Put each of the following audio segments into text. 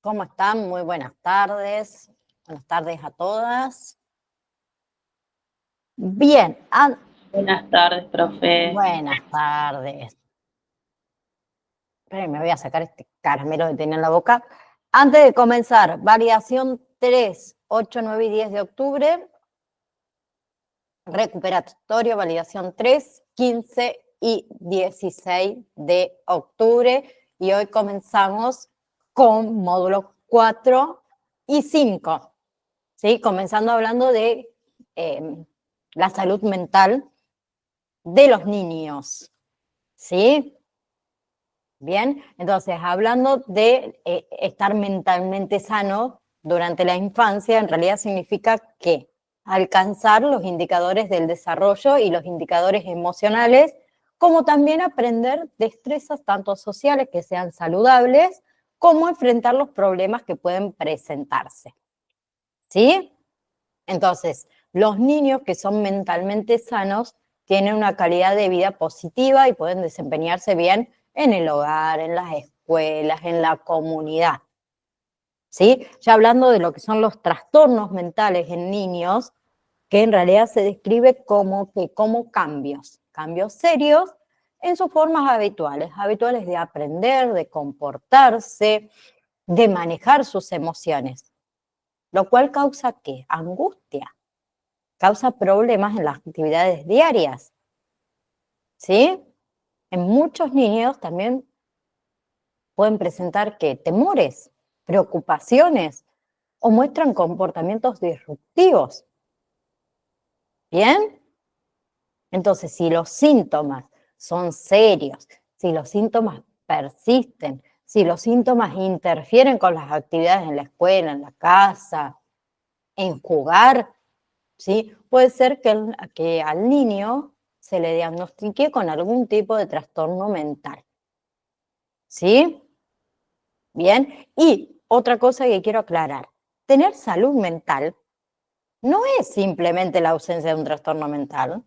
¿Cómo están? Muy buenas tardes. Buenas tardes a todas. Bien, Buenas tardes, profe. buenas tardes. Esperen, me voy a sacar este caramelo que tenía en la boca. Antes de comenzar, variación 3, 8, 9 y 10 de octubre. Recuperatorio, validación 3, 15 y 16 de octubre. Y hoy comenzamos con módulos 4 y 5. ¿Sí? Comenzando hablando de la salud mental de los niños. ¿Sí? Bien, entonces hablando de estar mentalmente sano durante la infancia, en realidad significa que alcanzar los indicadores del desarrollo y los indicadores emocionales, como también aprender destrezas tanto sociales que sean saludables, como enfrentar los problemas que pueden presentarse. ¿Sí? Entonces, los niños que son mentalmente sanos tienen una calidad de vida positiva y pueden desempeñarse bien en el hogar, en las escuelas, en la comunidad. ¿Sí? Ya hablando de lo que son los trastornos mentales en niños, que en realidad se describe como cambios serios en sus formas habituales de aprender, de comportarse, de manejar sus emociones, lo cual causa ¿qué? Angustia. Causa problemas en las actividades diarias, ¿sí? En muchos niños también pueden presentar ¿qué? Temores, preocupaciones o muestran comportamientos disruptivos, ¿bien? Entonces, si los síntomas son serios, si los síntomas persisten, si los síntomas interfieren con las actividades en la escuela, en la casa, en jugar, ¿sí? Puede ser que al niño se le diagnostique con algún tipo de trastorno mental, ¿sí? Bien, y otra cosa que quiero aclarar, tener salud mental no es simplemente la ausencia de un trastorno mental,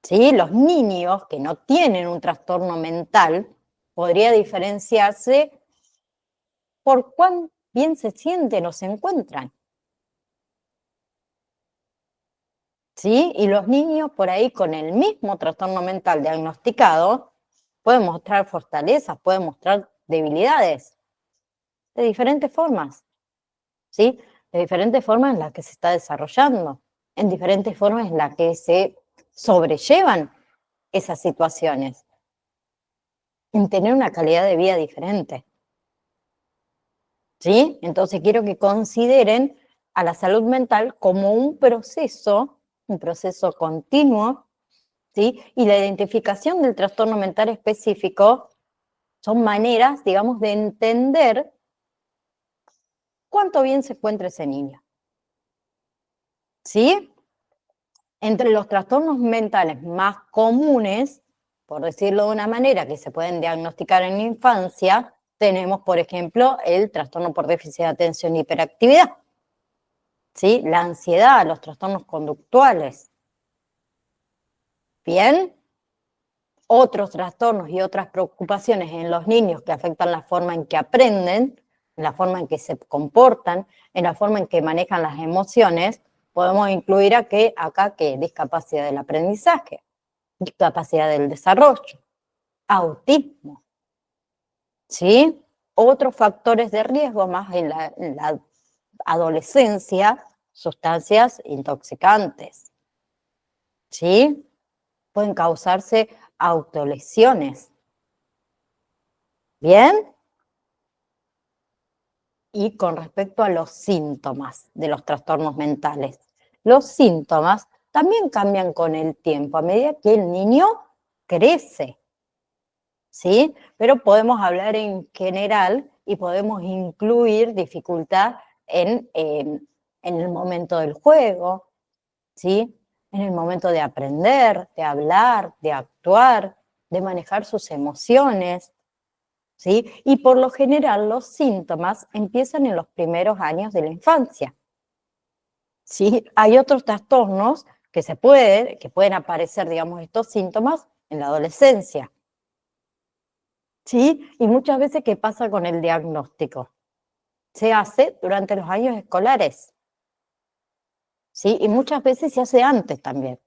¿sí? Los niños que no tienen un trastorno mental podría diferenciarse por cuán bien se sienten o se encuentran. ¿Sí? Y los niños por ahí con el mismo trastorno mental diagnosticado pueden mostrar fortalezas, pueden mostrar debilidades de diferentes formas, ¿sí? De diferentes formas en las que se está desarrollando, en diferentes formas en las que se sobrellevan esas situaciones, en tener una calidad de vida diferente, ¿sí? Entonces quiero que consideren a la salud mental como un proceso continuo, ¿sí? Y la identificación del trastorno mental específico son maneras, digamos, de entender cuánto bien se encuentra ese niño. ¿Sí? Entre los trastornos mentales más comunes, por decirlo de una manera, que se pueden diagnosticar en la infancia, tenemos, por ejemplo, el trastorno por déficit de atención y hiperactividad, ¿sí? La ansiedad, los trastornos conductuales. ¿Bien? Otros trastornos y otras preocupaciones en los niños que afectan la forma en que aprenden, en la forma en que se comportan, en la forma en que manejan las emociones, podemos incluir acá discapacidad del aprendizaje, discapacidad del desarrollo, autismo, ¿sí? Otros factores de riesgo más en la adolescencia, sustancias intoxicantes, ¿sí? Pueden causarse autolesiones. ¿Bien? Y con respecto a los síntomas de los trastornos mentales, los síntomas también cambian con el tiempo, a medida que el niño crece, ¿sí? Pero podemos hablar en general y podemos incluir dificultad en el momento del juego, ¿sí? En el momento de aprender, de hablar, de actuar, de manejar sus emociones, ¿sí? Y por lo general los síntomas empiezan en los primeros años de la infancia, ¿sí? Hay otros trastornos que pueden aparecer, digamos, estos síntomas en la adolescencia, ¿sí? Y muchas veces, ¿qué pasa con el diagnóstico? Se hace durante los años escolares, ¿sí? Y muchas veces se hace antes también,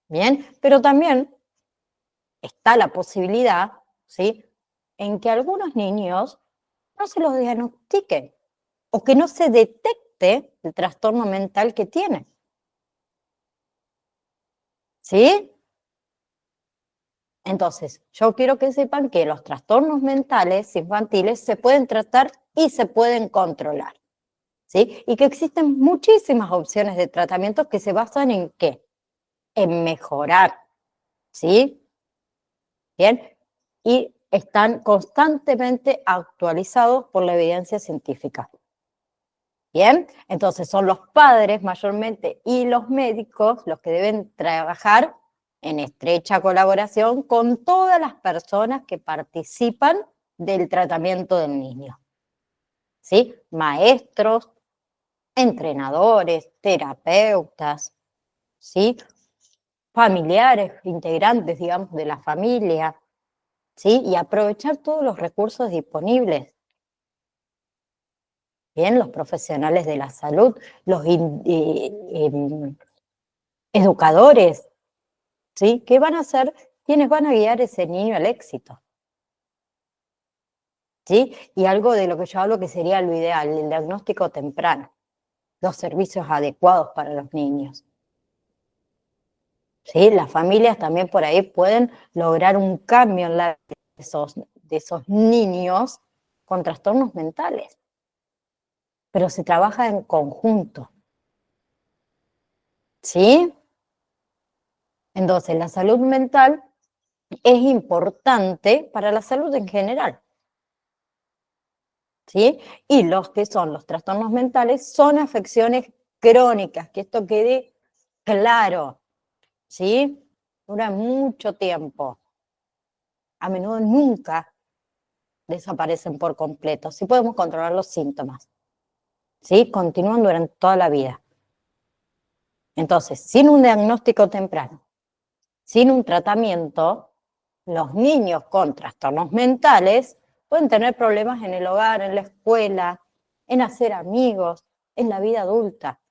¿bien? Pero también está la posibilidad, ¿sí? En que algunos niños no se los diagnostiquen o que no se detecte el trastorno mental que tienen, ¿sí? Entonces, yo quiero que sepan que los trastornos mentales infantiles se pueden tratar y se pueden controlar, ¿sí? Y que existen muchísimas opciones de tratamiento que se basan en ¿qué? En mejorar, ¿sí? Bien, y están constantemente actualizados por la evidencia científica. Bien, entonces son los padres mayormente y los médicos los que deben trabajar en estrecha colaboración con todas las personas que participan del tratamiento del niño, ¿sí? Maestros, entrenadores, terapeutas, ¿sí? Familiares, integrantes, digamos, de la familia, ¿sí? Y aprovechar todos los recursos disponibles. Bien, los profesionales de la salud, los educadores, ¿sí? ¿Qué van a hacer? ¿Quiénes van a guiar a ese niño al éxito? ¿Sí? Y algo de lo que yo hablo que sería lo ideal, el diagnóstico temprano, los servicios adecuados para los niños. ¿Sí? Las familias también por ahí pueden lograr un cambio en la vida de esos niños con trastornos mentales, pero se trabaja en conjunto. ¿Sí? Entonces, la salud mental es importante para la salud en general, ¿sí? Y los que son los trastornos mentales son afecciones crónicas, que esto quede claro, ¿sí? Duran mucho tiempo, a menudo nunca desaparecen por completo, sí podemos controlar los síntomas, ¿sí? Continúan durante toda la vida. Entonces, sin un diagnóstico temprano, sin un tratamiento, los niños con trastornos mentales pueden tener problemas en el hogar, en la escuela, en hacer amigos, en la vida adulta,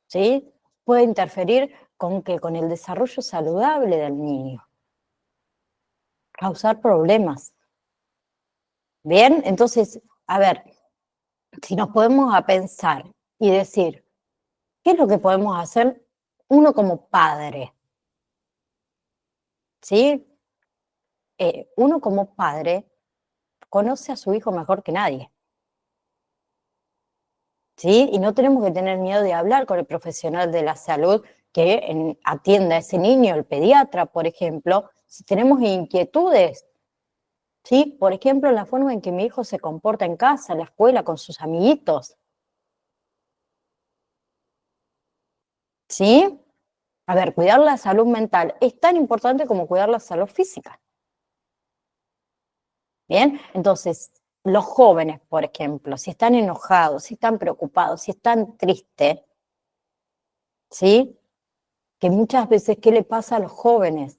¿sí? Puede interferir con ¿qué? Con el desarrollo saludable del niño, causar problemas. Bien, entonces, a ver, si nos podemos a pensar y decir, ¿qué es lo que podemos hacer uno como padre? ¿Sí? Uno como padre conoce a su hijo mejor que nadie. ¿Sí? Y no tenemos que tener miedo de hablar con el profesional de la salud que atienda a ese niño, el pediatra, por ejemplo, si tenemos inquietudes, ¿sí? Por ejemplo, la forma en que mi hijo se comporta en casa, en la escuela, con sus amiguitos, ¿sí? A ver, cuidar la salud mental es tan importante como cuidar la salud física, ¿bien? Entonces, los jóvenes, por ejemplo, si están enojados, si están preocupados, si están tristes, ¿sí? Que muchas veces, ¿qué le pasa a los jóvenes?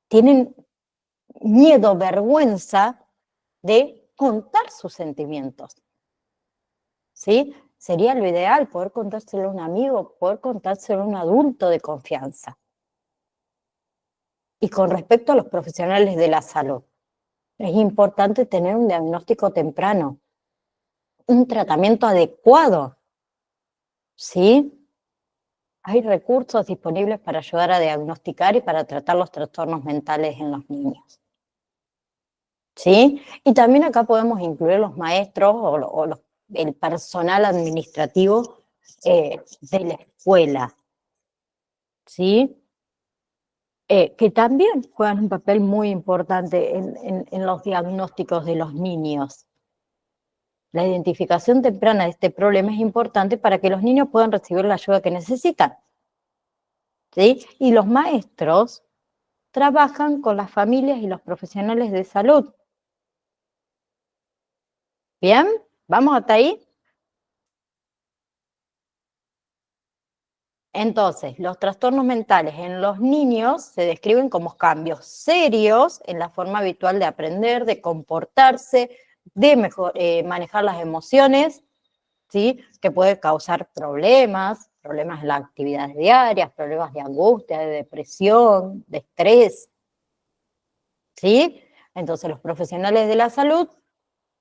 Tienen miedo, vergüenza de contar sus sentimientos, ¿sí? Sería lo ideal poder contárselo a un amigo, poder contárselo a un adulto de confianza. Y con respecto a los profesionales de la salud, es importante tener un diagnóstico temprano, un tratamiento adecuado, ¿sí? Hay recursos disponibles para ayudar a diagnosticar y para tratar los trastornos mentales en los niños. ¿Sí? Y también acá podemos incluir los maestros el personal administrativo de la escuela, ¿sí? Que también juegan un papel muy importante en los diagnósticos de los niños. La identificación temprana de este problema es importante para que los niños puedan recibir la ayuda que necesitan, ¿sí? Y los maestros trabajan con las familias y los profesionales de salud. ¿Bien? ¿Vamos hasta ahí? Entonces, los trastornos mentales en los niños se describen como cambios serios en la forma habitual de aprender, de comportarse, de manejar las emociones, ¿sí? Que puede causar problemas en las actividades diarias, problemas de angustia, de depresión, de estrés, ¿sí? Entonces, los profesionales de la salud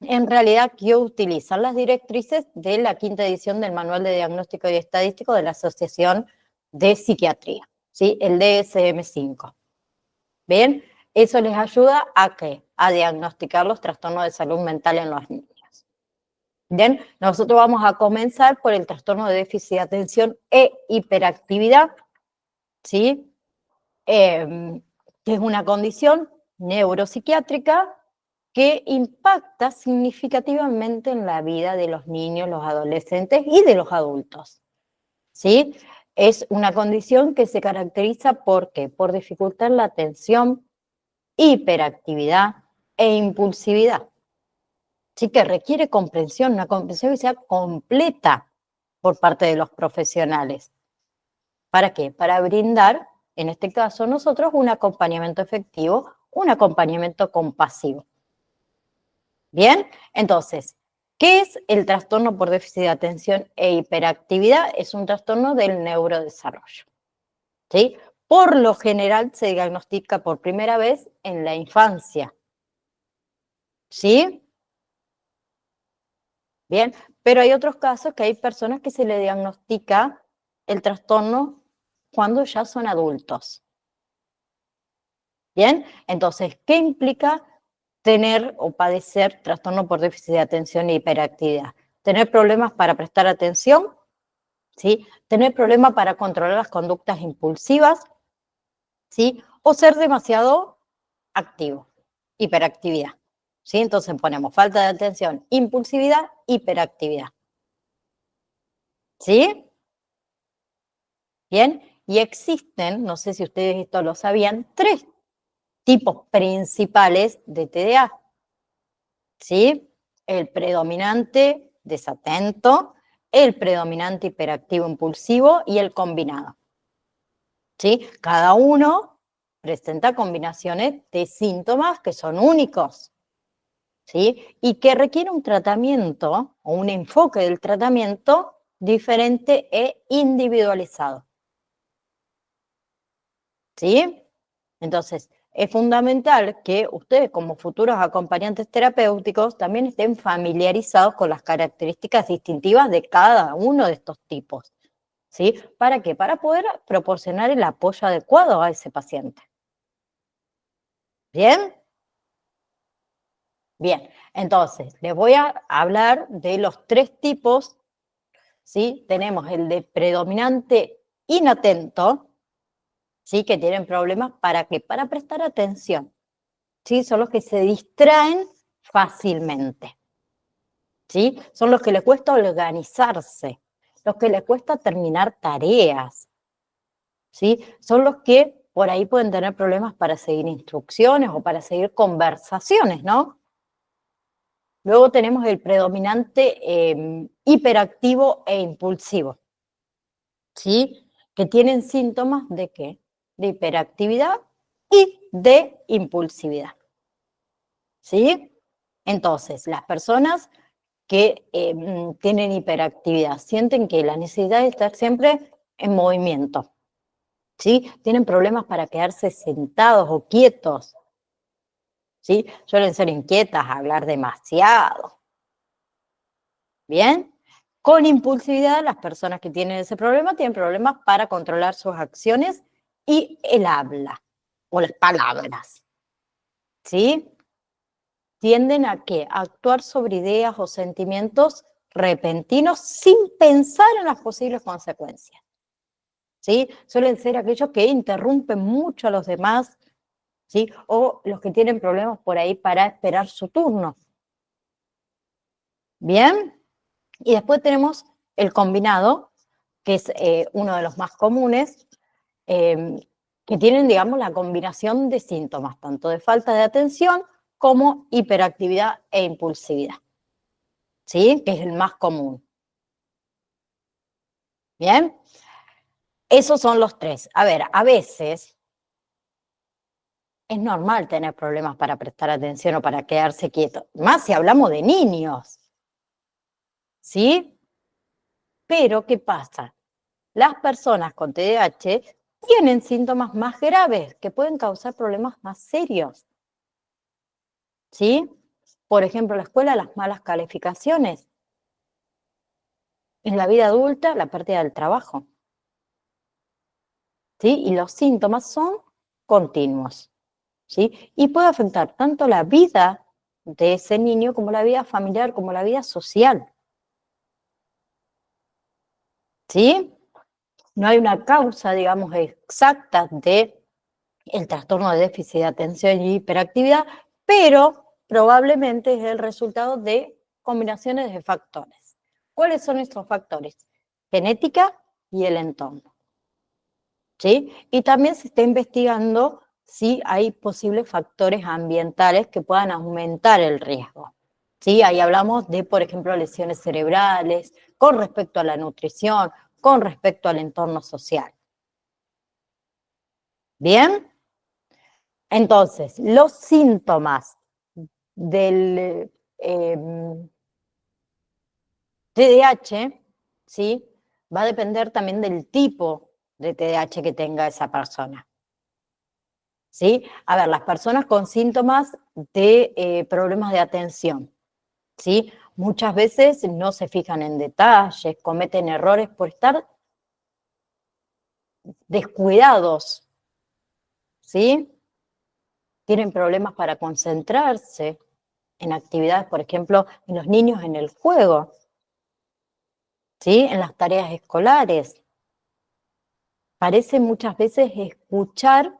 en realidad aquí utilizan las directrices de la 5ª edición del Manual de Diagnóstico y Estadístico de la Asociación de Psiquiatría, ¿sí? El DSM-5. ¿Bien? Eso les ayuda a ¿qué? A diagnosticar los trastornos de salud mental en los niños. Bien, nosotros vamos a comenzar por el trastorno de déficit de atención e hiperactividad, ¿sí? Que es una condición neuropsiquiátrica que impacta significativamente en la vida de los niños, los adolescentes y de los adultos, ¿sí? Es una condición que se caracteriza ¿por qué? Por dificultad en la atención, hiperactividad e impulsividad, ¿sí? Que requiere comprensión, una comprensión que sea completa por parte de los profesionales. ¿Para qué? Para brindar, en este caso nosotros, un acompañamiento efectivo, un acompañamiento compasivo. Bien, entonces, ¿qué es el trastorno por déficit de atención e hiperactividad? Es un trastorno del neurodesarrollo, ¿sí? Por lo general se diagnostica por primera vez en la infancia, ¿sí? Bien, pero hay otros casos que hay personas que se le diagnostica el trastorno cuando ya son adultos. Bien, entonces, ¿qué implica tener o padecer trastorno por déficit de atención e hiperactividad? Tener problemas para prestar atención, ¿sí? Tener problemas para controlar las conductas impulsivas, ¿sí? O ser demasiado activo, hiperactividad, ¿sí? Entonces ponemos falta de atención, impulsividad, hiperactividad, ¿sí? Bien, y existen, no sé si ustedes esto lo sabían, 3 tipos principales de TDA, ¿sí? El predominante desatento, el predominante hiperactivo impulsivo y el combinado, ¿sí? Cada uno presenta combinaciones de síntomas que son únicos, ¿sí? Y que requiere un tratamiento o un enfoque del tratamiento diferente e individualizado, ¿sí? Entonces, es fundamental que ustedes como futuros acompañantes terapéuticos también estén familiarizados con las características distintivas de cada uno de estos tipos, ¿sí? ¿Para qué? Para poder proporcionar el apoyo adecuado a ese paciente. ¿Bien? Bien, entonces, les voy a hablar de los 3 tipos, ¿sí? Tenemos el de predominante inatento, ¿sí? Que tienen problemas, ¿para qué? Para prestar atención, ¿sí? Son los que se distraen fácilmente, ¿sí? Son los que les cuesta organizarse, los que les cuesta terminar tareas, ¿sí? Son los que por ahí pueden tener problemas para seguir instrucciones o para seguir conversaciones, ¿no? Luego tenemos el predominante hiperactivo e impulsivo, ¿sí? Que tienen síntomas ¿de qué? De hiperactividad y de impulsividad, ¿sí? Entonces, las personas que tienen hiperactividad sienten que la necesidad de estar siempre en movimiento, ¿sí? Tienen problemas para quedarse sentados o quietos, ¿sí? Suelen ser inquietas, hablar demasiado, ¿bien? Con impulsividad, las personas que tienen ese problema tienen problemas para controlar sus acciones y el habla o las palabras, ¿sí? Tienden a ¿qué? A actuar sobre ideas o sentimientos repentinos sin pensar en las posibles consecuencias, ¿sí? Suelen ser aquellos que interrumpen mucho a los demás, ¿sí? O los que tienen problemas por ahí para esperar su turno. ¿Bien? Y después tenemos el combinado, que es uno de los más comunes, que tienen, digamos, la combinación de síntomas, tanto de falta de atención como hiperactividad e impulsividad, ¿sí? Que es el más común. ¿Bien? Esos son los tres. A ver, a veces es normal tener problemas para prestar atención o para quedarse quieto, más si hablamos de niños, ¿sí? Pero, ¿qué pasa? Las personas con TDAH tienen síntomas más graves que pueden causar problemas más serios, ¿sí? Por ejemplo, en la escuela, las malas calificaciones. En la vida adulta, la pérdida del trabajo, ¿sí? Y los síntomas son continuos, ¿sí? Y puede afectar tanto la vida de ese niño como la vida familiar, como la vida social, ¿sí? No hay una causa, digamos, exacta de el trastorno de déficit de atención y hiperactividad, pero probablemente es el resultado de combinaciones de factores. ¿Cuáles son estos factores? Genética y el entorno, ¿sí? Y también se está investigando si hay posibles factores ambientales que puedan aumentar el riesgo, ¿sí? Ahí hablamos de, por ejemplo, lesiones cerebrales, con respecto a la nutrición, con respecto al entorno social. ¿Bien? Entonces, los síntomas del TDAH, ¿sí? Va a depender también del tipo de TDAH que tenga esa persona, ¿sí? A ver, las personas con síntomas de problemas de atención, ¿sí? Muchas veces no se fijan en detalles, cometen errores por estar descuidados, ¿sí? Tienen problemas para concentrarse en actividades, por ejemplo, en los niños en el juego, ¿sí? En las tareas escolares. Parece muchas veces escuchar,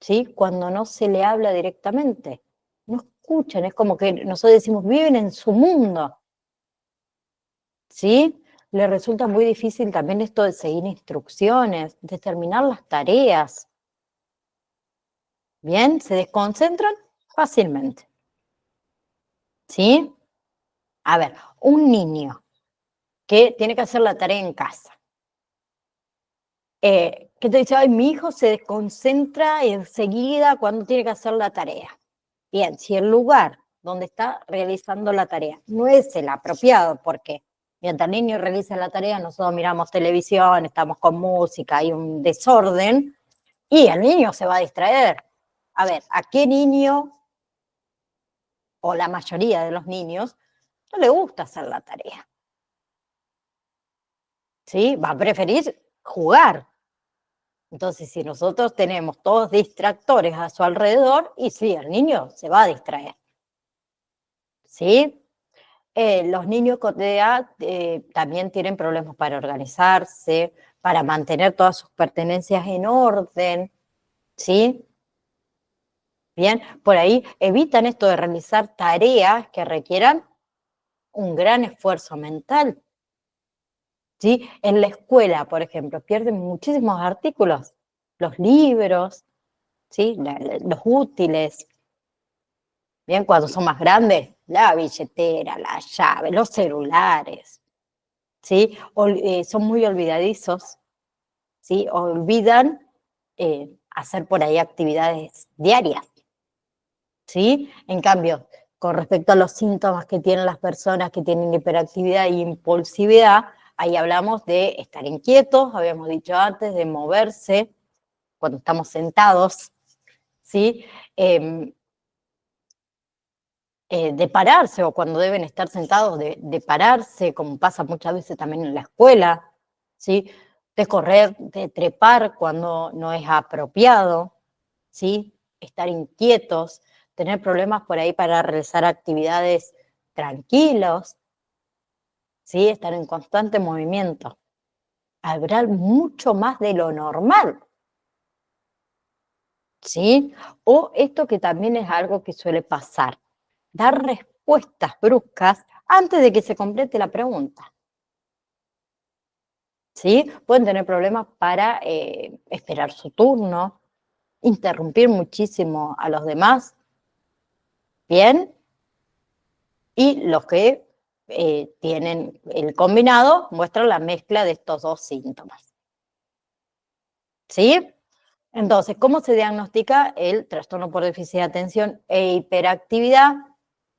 ¿sí? Cuando no se le habla directamente. No escuchan, es como que nosotros decimos, viven en su mundo, ¿sí? Les resulta muy difícil también esto de seguir instrucciones, de terminar las tareas. Bien, se desconcentran fácilmente, ¿sí? A ver, un niño que tiene que hacer la tarea en casa, que te dice, ay, mi hijo se desconcentra enseguida cuando tiene que hacer la tarea. Bien, si el lugar donde está realizando la tarea no es el apropiado, porque mientras el niño realiza la tarea, nosotros miramos televisión, estamos con música, hay un desorden, y el niño se va a distraer. A ver, ¿a qué niño, o la mayoría de los niños, no le gusta hacer la tarea? ¿Sí? Va a preferir jugar. Entonces, si nosotros tenemos todos distractores a su alrededor, y sí, el niño se va a distraer, ¿sí? Los niños con TDA también tienen problemas para organizarse, para mantener todas sus pertenencias en orden, ¿sí? Bien, por ahí evitan esto de realizar tareas que requieran un gran esfuerzo mental, ¿sí? En la escuela, por ejemplo, pierden muchísimos artículos, los libros, ¿sí? Los útiles. Bien, cuando son más grandes, la billetera, la llave, los celulares, ¿sí? Son muy olvidadizos, ¿sí? Olvidan hacer por ahí actividades diarias, ¿sí? En cambio, con respecto a los síntomas que tienen las personas que tienen hiperactividad e impulsividad, ahí hablamos de estar inquietos, habíamos dicho antes, de moverse cuando estamos sentados, ¿sí? De pararse o cuando deben estar sentados, de pararse, como pasa muchas veces también en la escuela, ¿sí? De correr, de trepar cuando no es apropiado, ¿sí? Estar inquietos, tener problemas por ahí para realizar actividades tranquilos, ¿sí? Estar en constante movimiento. Habrá mucho más de lo normal, ¿sí? O esto que también es algo que suele pasar, dar respuestas bruscas antes de que se complete la pregunta, ¿sí? Pueden tener problemas para esperar su turno, interrumpir muchísimo a los demás, ¿bien? Y los que tienen el combinado muestran la mezcla de estos dos síntomas. ¿Sí? Entonces, ¿cómo se diagnostica el trastorno por déficit de atención e hiperactividad?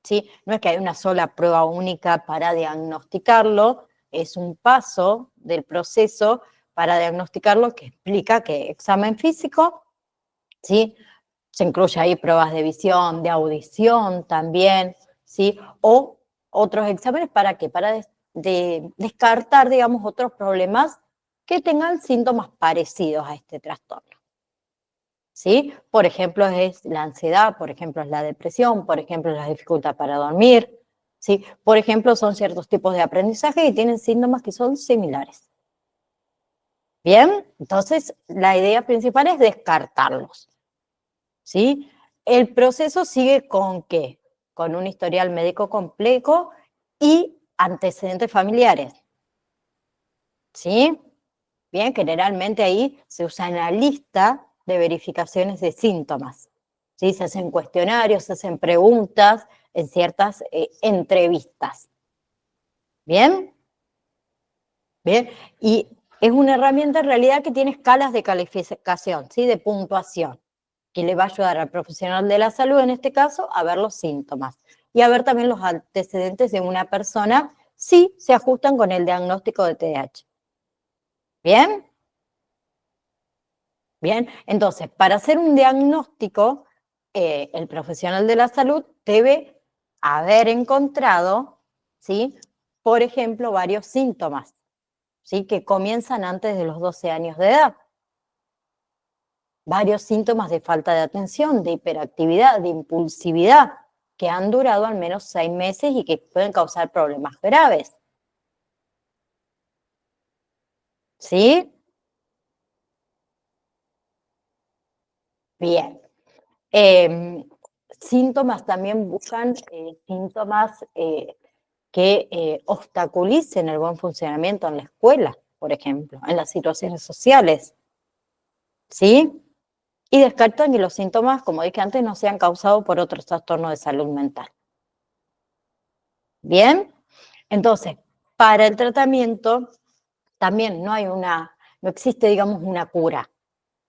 ¿Sí? No es que hay una sola prueba única para diagnosticarlo, es un paso del proceso para diagnosticarlo que explica que examen físico, ¿sí? Se incluye ahí pruebas de visión, de audición también, ¿sí? O otros exámenes, ¿para qué? Para descartar, digamos, otros problemas que tengan síntomas parecidos a este trastorno. ¿Sí? Por ejemplo, es la ansiedad, por ejemplo, es la depresión, por ejemplo, es la dificultad para dormir, ¿sí? Por ejemplo, son ciertos tipos de aprendizaje y tienen síntomas que son similares. Bien, entonces la idea principal es descartarlos, ¿sí? El proceso sigue con ¿qué? Con un historial médico complejo y antecedentes familiares, ¿sí? Bien, generalmente ahí se usa una lista de verificaciones de síntomas, ¿sí? Se hacen cuestionarios, se hacen preguntas en ciertas entrevistas. ¿Bien? Bien, y es una herramienta en realidad que tiene escalas de calificación, ¿sí? De puntuación, que le va a ayudar al profesional de la salud, en este caso, a ver los síntomas y a ver también los antecedentes de una persona si se ajustan con el diagnóstico de TDAH. ¿Bien? Bien, entonces, para hacer un diagnóstico, el profesional de la salud debe haber encontrado, ¿sí? Por ejemplo, varios síntomas, ¿sí? Que comienzan antes de los 12 años de edad. Varios síntomas de falta de atención, de hiperactividad, de impulsividad, que han durado al menos 6 meses y que pueden causar problemas graves. ¿Sí? Bien. Síntomas también buscan síntomas que obstaculicen el buen funcionamiento en la escuela, por ejemplo, en las situaciones sociales, ¿sí? Y descartan que los síntomas, como dije antes, no sean causados por otros trastornos de salud mental. ¿Bien? Entonces, para el tratamiento también no existe, digamos, una cura,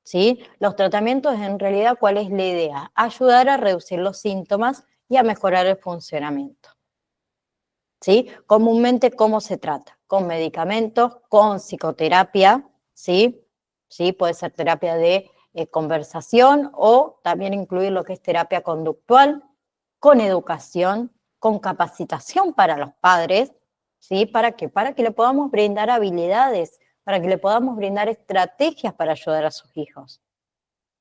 ¿sí? Los tratamientos, en realidad, ¿cuál es la idea? Ayudar a reducir los síntomas y a mejorar el funcionamiento. ¿Sí? Comúnmente, ¿cómo se trata? Con medicamentos, con psicoterapia, ¿sí? ¿Sí? Puede ser terapia de conversación o también incluir lo que es terapia conductual, con educación, con capacitación para los padres, ¿sí? ¿Para qué? Para que le podamos brindar habilidades, para que le podamos brindar estrategias para ayudar a sus hijos,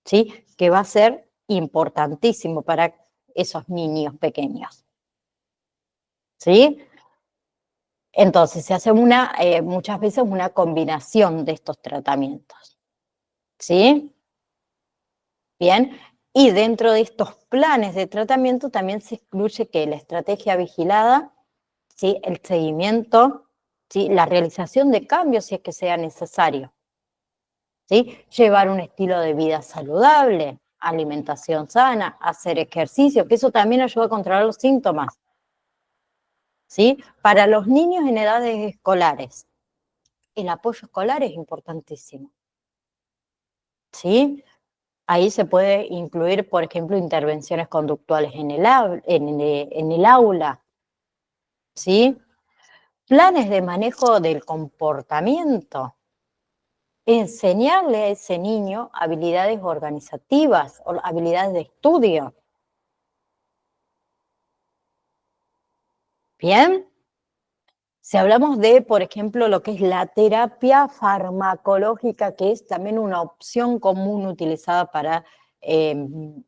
¿sí? Que va a ser importantísimo para esos niños pequeños, ¿sí? Entonces, se hace muchas veces una combinación de estos tratamientos, ¿sí? Bien, y dentro de estos planes de tratamiento también se incluye que la estrategia vigilada, ¿sí? El seguimiento, ¿sí? La realización de cambios si es que sea necesario, ¿sí? Llevar un estilo de vida saludable, alimentación sana, hacer ejercicio, que eso también ayuda a controlar los síntomas, ¿sí? Para los niños en edades escolares, el apoyo escolar es importantísimo, ¿sí? Ahí se puede incluir, por ejemplo, intervenciones conductuales en el aula, ¿sí? Planes de manejo del comportamiento, enseñarle a ese niño habilidades organizativas o habilidades de estudio, ¿bien? Si hablamos de, por ejemplo, lo que es la terapia farmacológica, que es también una opción común utilizada para el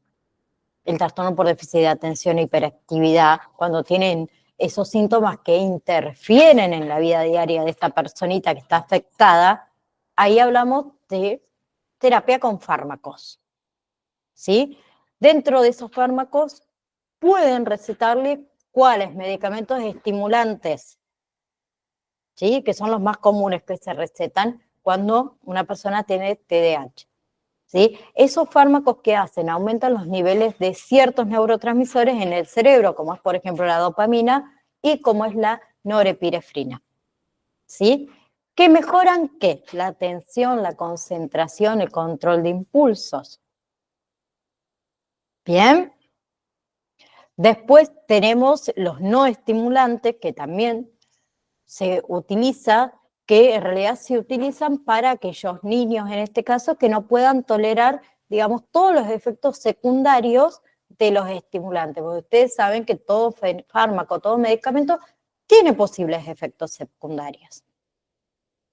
trastorno por déficit de atención e hiperactividad, cuando tienen esos síntomas que interfieren en la vida diaria de esta personita que está afectada, ahí hablamos de terapia con fármacos, ¿sí? Dentro de esos fármacos pueden recetarle cuáles medicamentos estimulantes, ¿sí? Que son los más comunes que se recetan cuando una persona tiene TDAH. ¿Sí? Esos fármacos que hacen, aumentan los niveles de ciertos neurotransmisores en el cerebro, como es por ejemplo la dopamina y como es la norepinefrina, ¿sí? que mejoran ¿qué? La atención, la concentración, el control de impulsos. Bien. Después tenemos los no estimulantes, que también se utiliza, que en realidad se utilizan para aquellos niños, en este caso, que no puedan tolerar, digamos, todos los efectos secundarios de los estimulantes, porque ustedes saben que todo fármaco, todo medicamento tiene posibles efectos secundarios.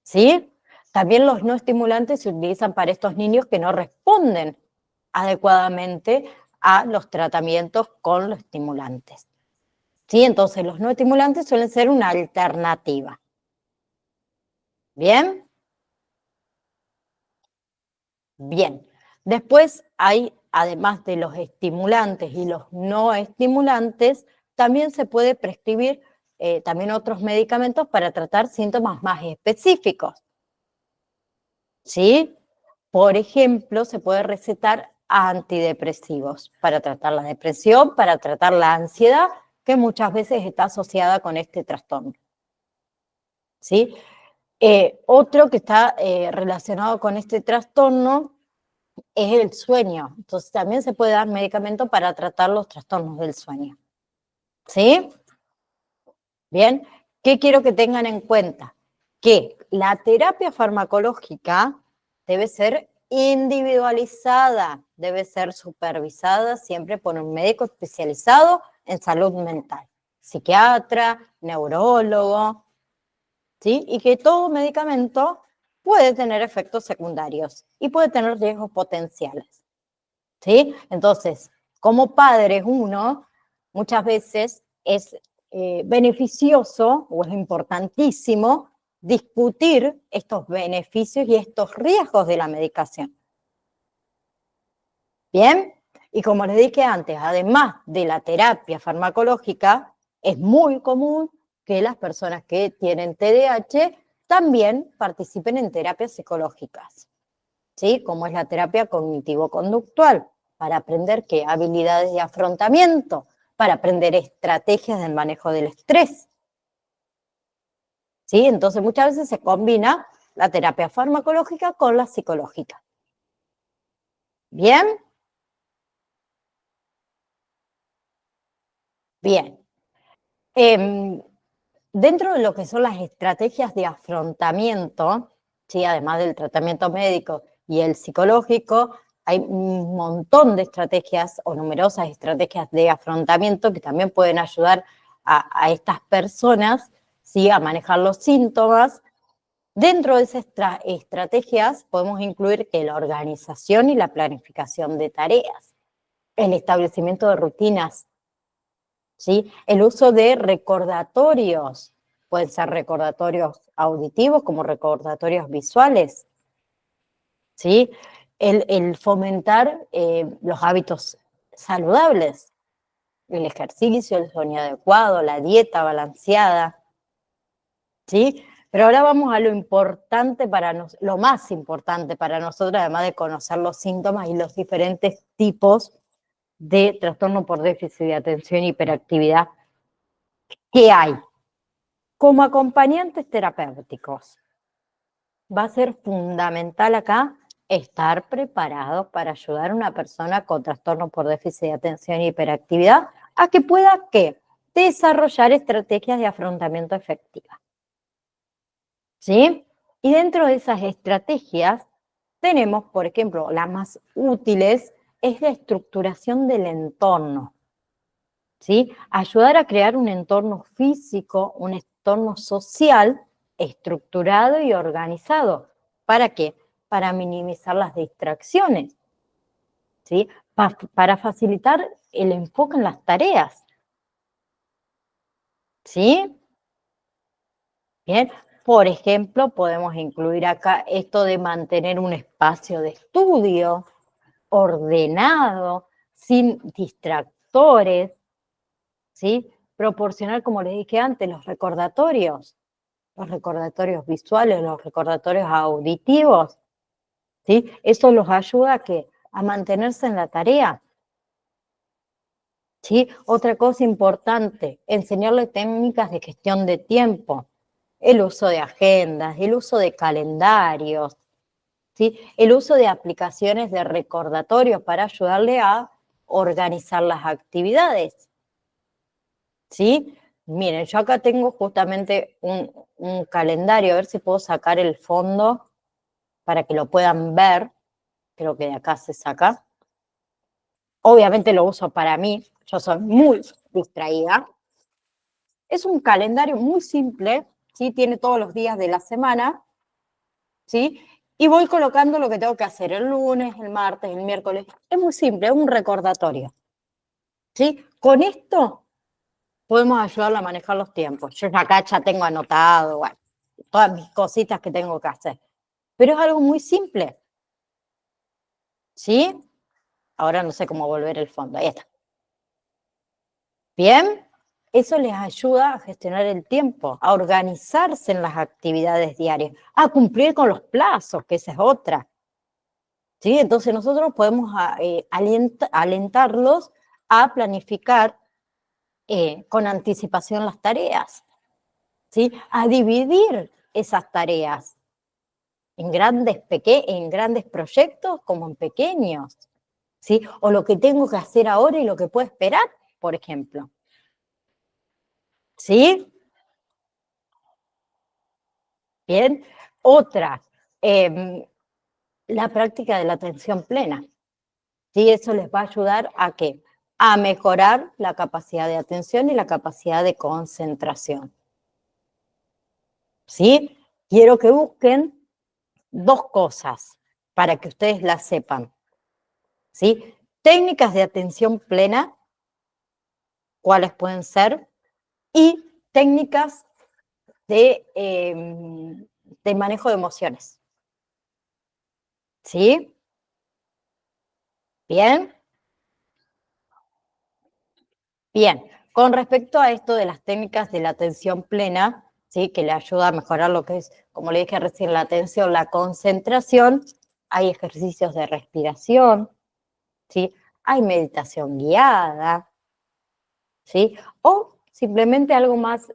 ¿Sí? También los no estimulantes se utilizan para estos niños que no responden adecuadamente a los tratamientos con los estimulantes. ¿Sí? Entonces, los no estimulantes suelen ser una alternativa. ¿Bien? Bien. Después hay, además de los estimulantes y los no estimulantes, también se puede prescribir también otros medicamentos para tratar síntomas más específicos. ¿Sí? Por ejemplo, se puede recetar antidepresivos para tratar la depresión, para tratar la ansiedad, que muchas veces está asociada con este trastorno. ¿Sí? Otro que está relacionado con este trastorno es el sueño. Entonces también se puede dar medicamento para tratar los trastornos del sueño. ¿Sí? Bien, ¿qué quiero que tengan en cuenta? Que la terapia farmacológica debe ser individualizada, debe ser supervisada siempre por un médico especializado en salud mental, psiquiatra, neurólogo, ¿sí? Y que todo medicamento puede tener efectos secundarios y puede tener riesgos potenciales, ¿sí? Entonces, como padres uno, muchas veces es beneficioso o es importantísimo discutir estos beneficios y estos riesgos de la medicación. ¿Bien? Y como les dije antes, además de la terapia farmacológica, es muy común que las personas que tienen TDAH también participen en terapias psicológicas, ¿sí? Como es la terapia cognitivo-conductual, para aprender qué habilidades de afrontamiento, para aprender estrategias del manejo del estrés. ¿Sí? Entonces muchas veces se combina la terapia farmacológica con la psicológica. ¿Bien? Bien. Dentro de lo que son las estrategias de afrontamiento, ¿sí? Además del tratamiento médico y el psicológico, hay un montón de estrategias o numerosas estrategias de afrontamiento que también pueden ayudar a estas personas, ¿sí? A manejar los síntomas. Dentro de esas estrategias podemos incluir que la organización y la planificación de tareas, el establecimiento de rutinas, ¿sí? El uso de recordatorios, pueden ser recordatorios auditivos como recordatorios visuales, ¿sí? El fomentar los hábitos saludables, el ejercicio, el sueño adecuado, la dieta balanceada, ¿sí? Pero ahora vamos a lo importante lo más importante para nosotros, además de conocer los síntomas y los diferentes tipos de trastorno por déficit de atención y hiperactividad que hay. Como acompañantes terapéuticos, va a ser fundamental acá estar preparados para ayudar a una persona con trastorno por déficit de atención y hiperactividad a que pueda, ¿qué? Desarrollar estrategias de afrontamiento efectivas. ¿Sí? Y dentro de esas estrategias tenemos, por ejemplo, las más útiles es la estructuración del entorno. ¿Sí? Ayudar a crear un entorno físico, un entorno social estructurado y organizado. ¿Para qué? Para minimizar las distracciones, ¿sí? Para facilitar el enfoque en las tareas, ¿sí? Bien, por ejemplo, podemos incluir acá esto de mantener un espacio de estudio ordenado, sin distractores, ¿sí? Proporcionar, como les dije antes, los recordatorios visuales, los recordatorios auditivos, ¿sí? Eso los ayuda a mantenerse en la tarea, ¿sí? Otra cosa importante, enseñarle técnicas de gestión de tiempo, el uso de agendas, el uso de calendarios, ¿sí? El uso de aplicaciones de recordatorios para ayudarle a organizar las actividades, ¿sí? Miren, yo acá tengo justamente un calendario, a ver si puedo sacar el fondo para que lo puedan ver. Creo que de acá se saca. Obviamente lo uso para mí, yo soy muy distraída. Es un calendario muy simple, ¿sí? Tiene todos los días de la semana, ¿sí? Y voy colocando lo que tengo que hacer el lunes, el martes, el miércoles. Es muy simple, es un recordatorio, ¿sí? Con esto podemos ayudarla a manejar los tiempos. Yo acá ya tengo anotado, bueno, todas mis cositas que tengo que hacer. Pero es algo muy simple, ¿sí? Ahora no sé cómo volver el fondo, ahí está. ¿Bien? Eso les ayuda a gestionar el tiempo, a organizarse en las actividades diarias, a cumplir con los plazos, que esa es otra. ¿Sí? Entonces nosotros podemos alentarlos a planificar con anticipación las tareas, ¿sí? A dividir esas tareas en grandes proyectos como en pequeños, ¿sí? O lo que tengo que hacer ahora y lo que puedo esperar, por ejemplo. ¿Sí? Bien. Otra, la práctica de la atención plena. ¿Sí? Eso les va a ayudar a ¿qué? A mejorar la capacidad de atención y la capacidad de concentración. ¿Sí? Quiero que busquen dos cosas para que ustedes las sepan. ¿Sí? Técnicas de atención plena, cuáles pueden ser, y técnicas de manejo de emociones. ¿Sí? ¿Bien? Bien, con respecto a esto de las técnicas de la atención plena, ¿sí? Que le ayuda a mejorar lo que es, como le dije recién, la atención, la concentración, hay ejercicios de respiración, ¿sí? Hay meditación guiada, ¿sí? O simplemente algo más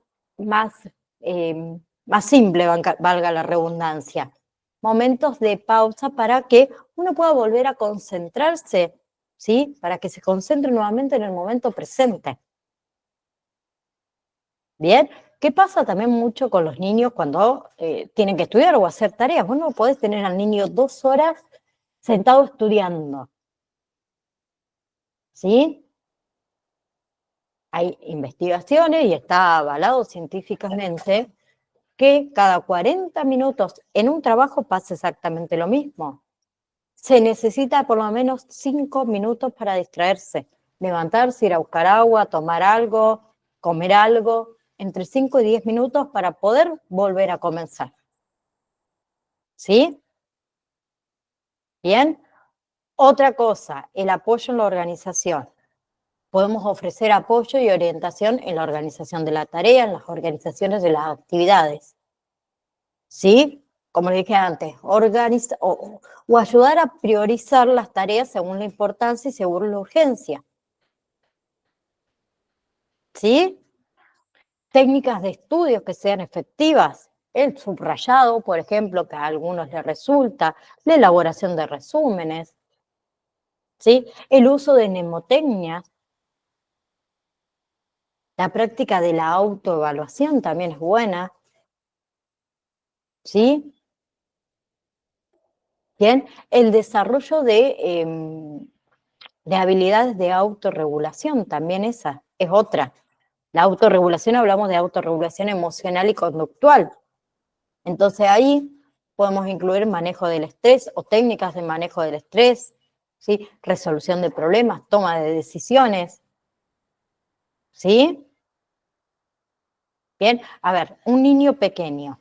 simple, valga la redundancia. Momentos de pausa para que uno pueda volver a concentrarse, ¿sí? Para que se concentre nuevamente en el momento presente. Bien, ¿qué pasa también mucho con los niños cuando tienen que estudiar o hacer tareas? Bueno, podés tener al niño 2 horas sentado estudiando, ¿sí? Hay investigaciones y está avalado científicamente que cada 40 minutos en un trabajo pasa exactamente lo mismo. Se necesita por lo menos 5 minutos para distraerse, levantarse, ir a buscar agua, tomar algo, comer algo, entre 5 y 10 minutos para poder volver a comenzar. ¿Sí? Bien. Otra cosa, el apoyo en la organización. Podemos ofrecer apoyo y orientación en la organización de la tarea, en las organizaciones de las actividades. ¿Sí? Como le dije antes, o ayudar a priorizar las tareas según la importancia y según la urgencia. ¿Sí? Técnicas de estudio que sean efectivas. El subrayado, por ejemplo, que a algunos les resulta, la elaboración de resúmenes, ¿sí? El uso de mnemotecnias, la práctica de la autoevaluación también es buena, ¿sí? Bien, el desarrollo de habilidades de autorregulación, también esa es otra. La autorregulación, hablamos de autorregulación emocional y conductual. Entonces ahí podemos incluir manejo del estrés o técnicas de manejo del estrés, ¿sí? Resolución de problemas, toma de decisiones, ¿sí? Bien, a ver, un niño pequeño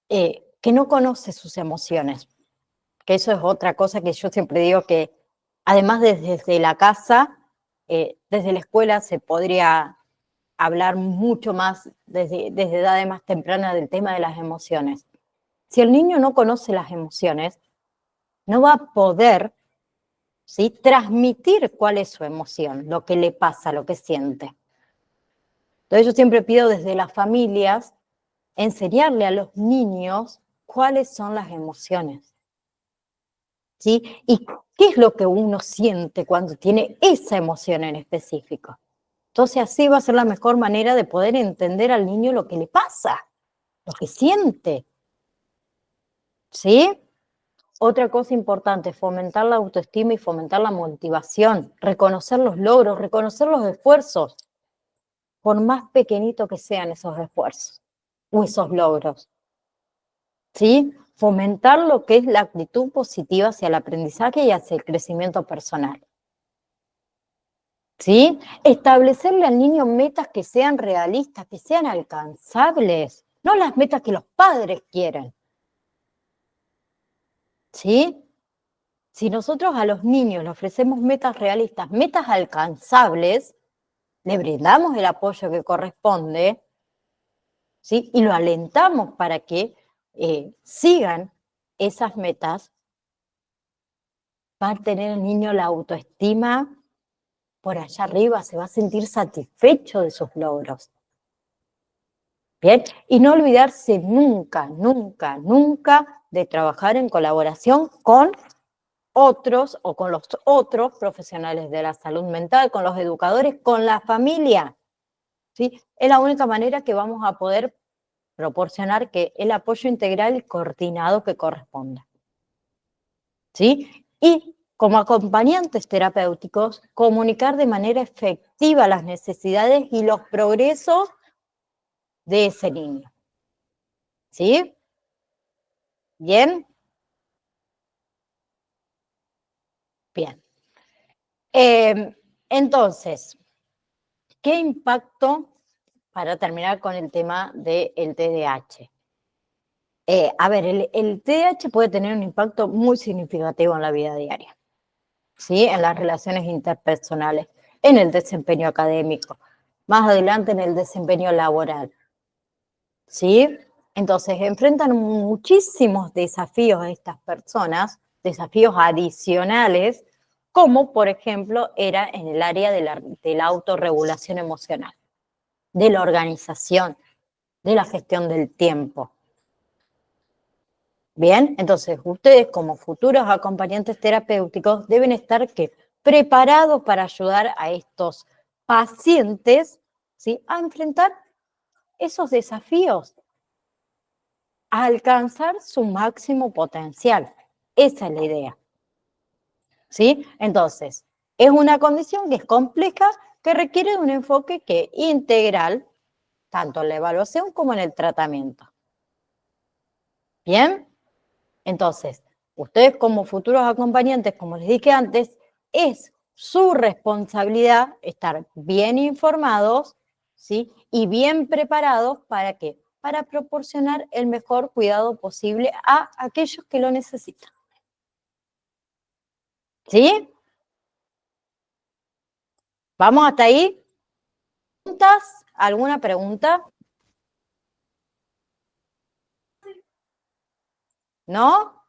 que no conoce sus emociones, que eso es otra cosa que yo siempre digo que además desde la casa, desde la escuela se podría hablar mucho más desde edades más tempranas del tema de las emociones. Si el niño no conoce las emociones, no va a poder, ¿sí?, transmitir cuál es su emoción, lo que le pasa, lo que siente. Entonces yo siempre pido desde las familias enseñarle a los niños cuáles son las emociones, ¿sí? Y qué es lo que uno siente cuando tiene esa emoción en específico. Entonces así va a ser la mejor manera de poder entender al niño lo que le pasa, lo que siente, ¿sí? Otra cosa importante, fomentar la autoestima y fomentar la motivación, reconocer los logros, reconocer los esfuerzos, por más pequeñito que sean esos esfuerzos o esos logros, ¿sí? Fomentar lo que es la actitud positiva hacia el aprendizaje y hacia el crecimiento personal, ¿sí? Establecerle al niño metas que sean realistas, que sean alcanzables, no las metas que los padres quieren, ¿sí? Si nosotros a los niños le ofrecemos metas realistas, metas alcanzables, le brindamos el apoyo que corresponde, ¿sí? Y lo alentamos para que sigan esas metas, va a tener el niño la autoestima por allá arriba, se va a sentir satisfecho de sus logros. Bien, y no olvidarse nunca, nunca, nunca de trabajar en colaboración con otros o con los otros profesionales de la salud mental, con los educadores, con la familia, ¿sí? Es la única manera que vamos a poder proporcionar que el apoyo integral y coordinado que corresponda, ¿sí? Y como acompañantes terapéuticos, comunicar de manera efectiva las necesidades y los progresos de ese niño, ¿sí? ¿Bien? Bien. Entonces, ¿qué impacto, para terminar con el tema del TDAH? A ver, el TDAH puede tener un impacto muy significativo en la vida diaria, ¿sí? En las relaciones interpersonales, en el desempeño académico, más adelante en el desempeño laboral, ¿sí? Entonces, enfrentan muchísimos desafíos a estas personas, desafíos adicionales, como por ejemplo era en el área de la autorregulación emocional, de la organización, de la gestión del tiempo. Bien, entonces ustedes como futuros acompañantes terapéuticos deben estar preparados para ayudar a estos pacientes, ¿sí? A enfrentar esos desafíos, a alcanzar su máximo potencial. Esa es la idea, ¿sí? Entonces, es una condición que es compleja, que requiere de un enfoque integral, tanto en la evaluación como en el tratamiento. ¿Bien? Entonces, ustedes como futuros acompañantes, como les dije antes, es su responsabilidad estar bien informados, ¿sí? Y bien preparados ¿para qué? Para proporcionar el mejor cuidado posible a aquellos que lo necesitan. ¿Sí? ¿Vamos hasta ahí? ¿Preguntas? ¿Alguna pregunta? ¿No?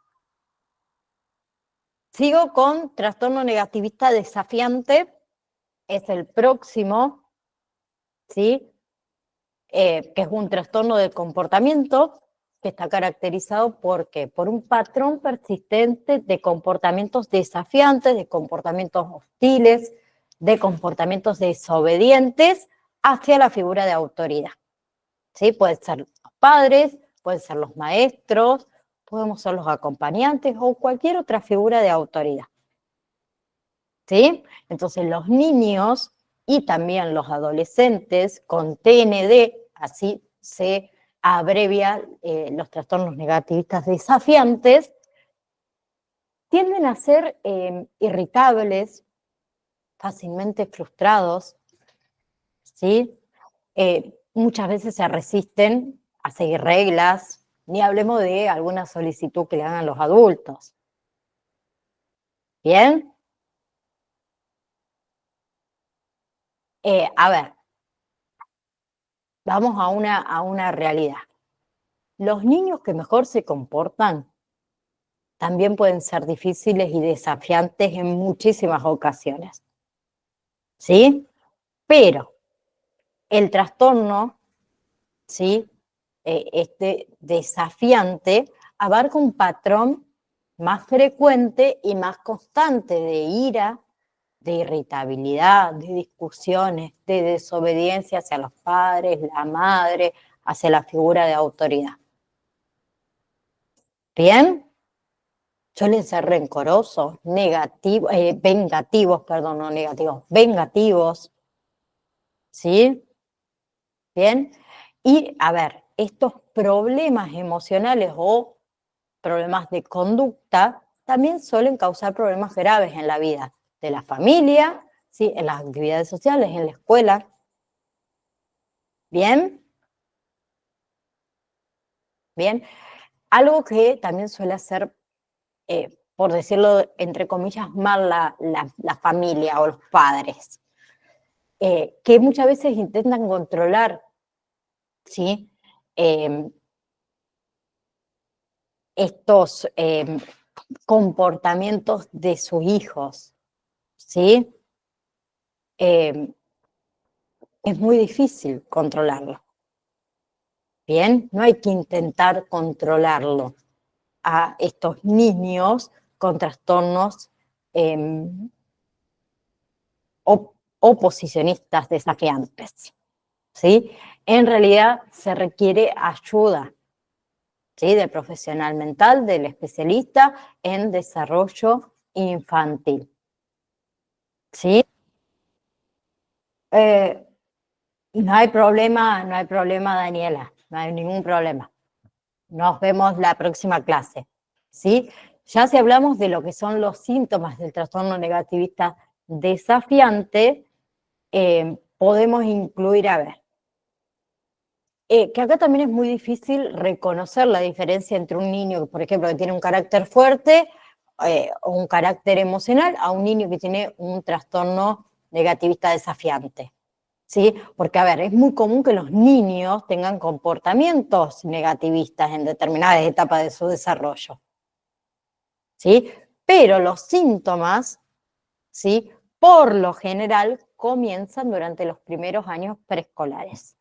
Sigo con trastorno negativista desafiante. Es el próximo, ¿sí? Que es un trastorno del comportamiento que está caracterizado por ¿qué? Por un patrón persistente de comportamientos desafiantes, de comportamientos hostiles, de comportamientos desobedientes hacia la figura de autoridad. ¿Sí? Pueden ser los padres, pueden ser los maestros, podemos ser los acompañantes o cualquier otra figura de autoridad. ¿Sí? Entonces los niños y también los adolescentes con TND, así se abrevia los trastornos negativistas desafiantes, tienden a ser irritables, fácilmente frustrados, ¿sí? Muchas veces se resisten a seguir reglas, ni hablemos de alguna solicitud que le hagan los adultos. ¿Bien? A ver, vamos a una realidad. Los niños que mejor se comportan también pueden ser difíciles y desafiantes en muchísimas ocasiones, ¿sí? Pero El trastorno, ¿sí? Este desafiante, abarca un patrón más frecuente y más constante de ira, de irritabilidad, de discusiones, de desobediencia hacia los padres, la madre, hacia la figura de autoridad. ¿Bien? Suelen ser rencorosos, negativos, vengativos, perdón, no negativos, vengativos, ¿sí? ¿Bien? Y, a ver, estos problemas emocionales o problemas de conducta también suelen causar problemas graves en la vida de la familia, ¿sí? En las actividades sociales, en la escuela. ¿Bien? Bien. Algo que también suele hacer, por decirlo entre comillas, mal la familia o los padres, que muchas veces intentan controlar, ¿sí? Estos comportamientos de sus hijos, ¿sí? Es muy difícil controlarlo. Bien, no hay que intentar controlarlo a estos niños con trastornos oposicionistas desafiantes, ¿sí? En realidad se requiere ayuda, ¿sí? Del profesional mental, del especialista en desarrollo infantil, ¿sí? Eh, no hay problema, Daniela, no hay ningún problema. Nos vemos la próxima clase, ¿sí? Ya si hablamos de lo que son los síntomas del trastorno negativista desafiante, podemos incluir, a ver, que acá también es muy difícil reconocer la diferencia entre un niño, por ejemplo, que tiene un carácter fuerte o un carácter emocional, a un niño que tiene un trastorno negativista desafiante. ¿Sí? Porque, a ver, es muy común que los niños tengan comportamientos negativistas en determinadas etapas de su desarrollo, ¿sí? Pero los síntomas, ¿sí? Por lo general comienzan durante los primeros años preescolares,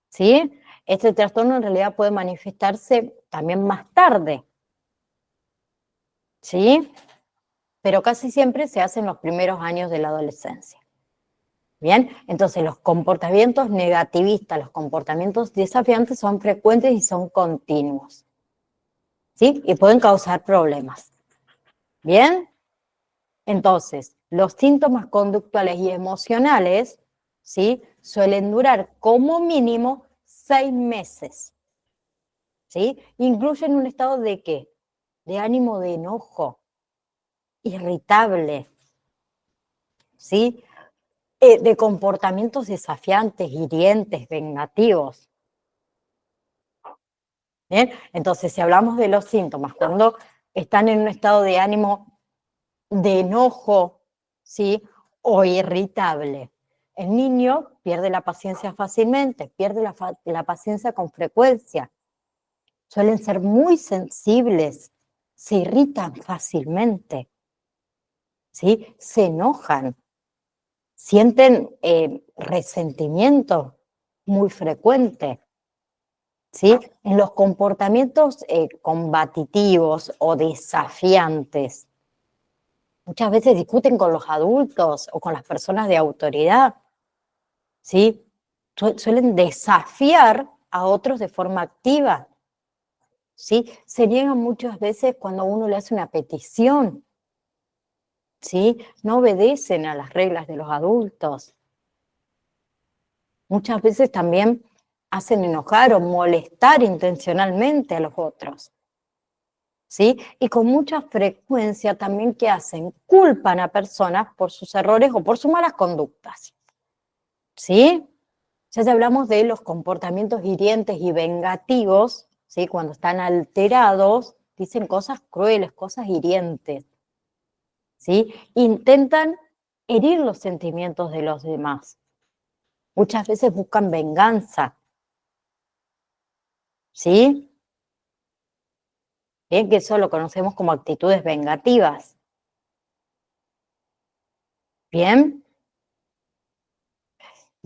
¿sí? Este trastorno en realidad puede manifestarse también más tarde, ¿sí? Pero casi siempre se hace en los primeros años de la adolescencia. Bien, entonces los comportamientos negativistas, los comportamientos desafiantes son frecuentes y son continuos, ¿sí? Y pueden causar problemas. Bien, entonces los síntomas conductuales y emocionales, ¿sí? Suelen durar como mínimo 6 meses, ¿sí? Incluyen un estado de ¿qué? De ánimo de enojo, irritable, ¿sí? De comportamientos desafiantes, hirientes, vengativos. ¿Bien? Entonces, si hablamos de los síntomas, cuando están en un estado de ánimo de enojo, ¿sí? O irritable, el niño pierde la paciencia fácilmente, pierde la paciencia con frecuencia, suelen ser muy sensibles, se irritan fácilmente, ¿sí? Se enojan, sienten resentimiento muy frecuente, ¿sí? En los comportamientos combativos o desafiantes, muchas veces discuten con los adultos o con las personas de autoridad, ¿sí? Suelen desafiar a otros de forma activa, ¿sí? Se niegan muchas veces cuando uno le hace una petición, ¿sí? No obedecen a las reglas de los adultos. Muchas veces también hacen enojar o molestar intencionalmente a los otros, ¿sí? Y con mucha frecuencia también, ¿qué hacen? Culpan a personas por sus errores o por sus malas conductas, ¿sí? Ya si hablamos de los comportamientos hirientes y vengativos, ¿sí? Cuando están alterados, dicen cosas crueles, cosas hirientes, ¿sí? Intentan herir los sentimientos de los demás. Muchas veces buscan venganza, ¿sí? Bien, que eso lo conocemos como actitudes vengativas. Bien.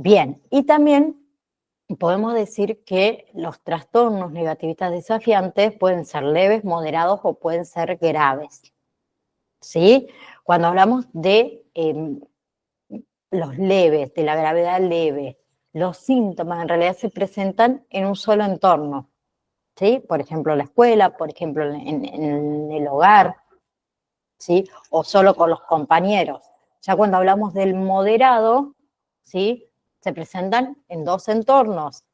Bien, y también podemos decir que los trastornos negativistas desafiantes pueden ser leves, moderados o pueden ser graves, ¿sí? Cuando hablamos de los leves, de la gravedad leve, los síntomas en realidad se presentan en un solo entorno, ¿sí? Por ejemplo, la escuela, por ejemplo, en el hogar, ¿sí? O solo con los compañeros. Ya cuando hablamos del moderado, ¿sí? Se presentan en dos entornos,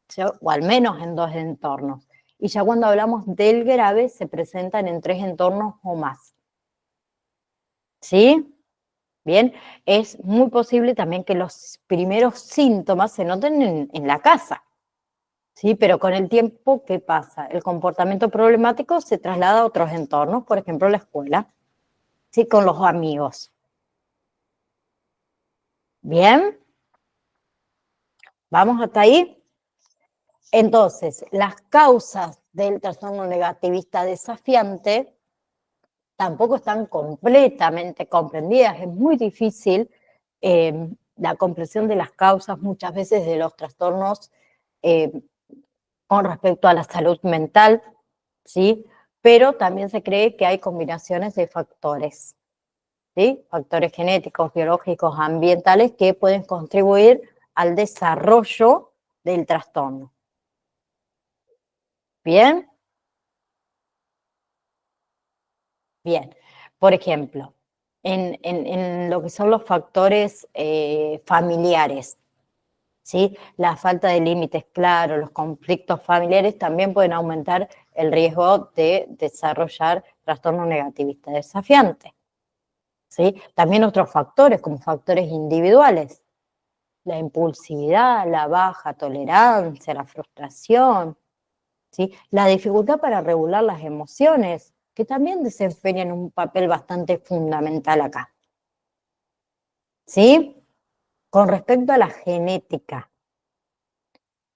¿sí? O al menos en dos entornos. Y ya cuando hablamos del grave, se presentan en tres entornos o más. ¿Sí? Bien, es muy posible también que los primeros síntomas se noten en la casa, ¿sí? Pero con el tiempo, ¿qué pasa? El comportamiento problemático se traslada a otros entornos, por ejemplo, la escuela, ¿sí? Con los amigos. Bien, ¿vamos hasta ahí? Entonces, las causas del trastorno negativista desafiante tampoco están completamente comprendidas. Es muy difícil la comprensión de las causas muchas veces de los trastornos eh, con respecto a la salud mental, ¿sí? Pero también se cree que hay combinaciones de factores, ¿sí? Factores genéticos, biológicos, ambientales que pueden contribuir al desarrollo del trastorno. ¿Bien? Bien. Por ejemplo, en lo que son los factores familiares, ¿sí? La falta de límites claros, los conflictos familiares también pueden aumentar el riesgo de desarrollar trastorno negativista desafiante, ¿sí? También otros factores, como factores individuales, la impulsividad, la baja tolerancia, la frustración, ¿sí? La dificultad para regular las emociones, que también desempeñan un papel bastante fundamental acá, ¿sí? Con respecto a la genética,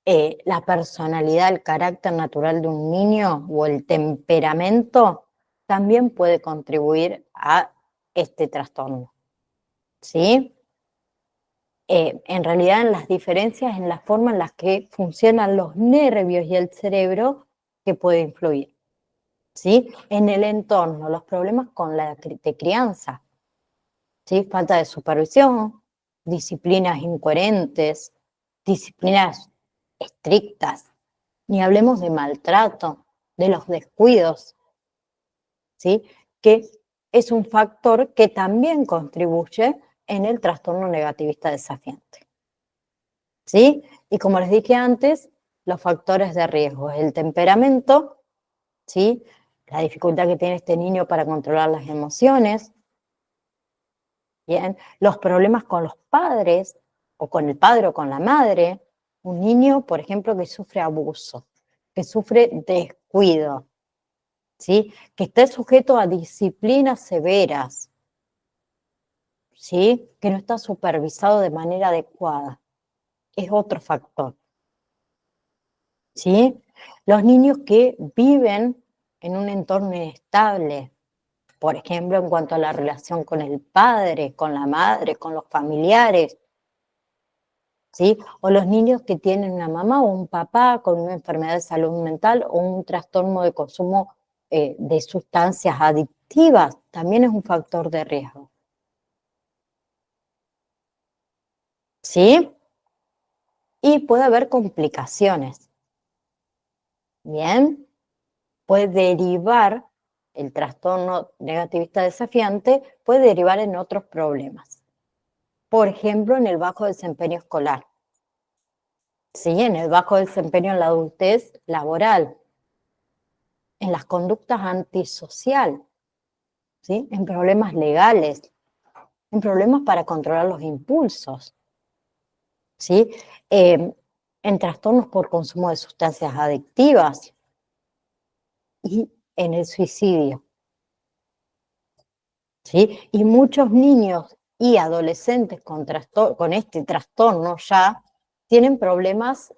la personalidad, el carácter natural de un niño o el temperamento también puede contribuir a este trastorno, ¿sí? En realidad, en las diferencias en la forma en la que funcionan los nervios y el cerebro que puede influir, ¿sí? En el entorno, los problemas con la de crianza, ¿sí? Falta de supervisión, disciplinas incoherentes, disciplinas estrictas, ni hablemos de maltrato, de los descuidos, ¿sí? Que es un factor que también contribuye en el trastorno negativista desafiante, ¿sí? Y como les dije antes, los factores de riesgo, el temperamento, ¿sí? La dificultad que tiene este niño para controlar las emociones, ¿bien? Los problemas con los padres, o con el padre o con la madre, un niño, por ejemplo, que sufre abuso, que sufre descuido, ¿sí? Que esté sujeto a disciplinas severas, ¿sí? Que no está supervisado de manera adecuada, es otro factor, ¿sí? Los niños que viven en un entorno inestable, por ejemplo, en cuanto a la relación con el padre, con la madre, con los familiares, ¿sí? O los niños que tienen una mamá o un papá con una enfermedad de salud mental o un trastorno de consumo de sustancias adictivas, también es un factor de riesgo, ¿sí? Y puede haber complicaciones, ¿bien? Puede derivar, el trastorno negativista desafiante puede derivar en otros problemas. Por ejemplo, en el bajo desempeño escolar, ¿sí? En el bajo desempeño en la adultez laboral, en las conductas antisocial, ¿sí? En problemas legales, en problemas para controlar los impulsos, ¿sí? En trastornos por consumo de sustancias adictivas y en el suicidio, ¿sí? Y muchos niños y adolescentes con este trastorno ya tienen problemas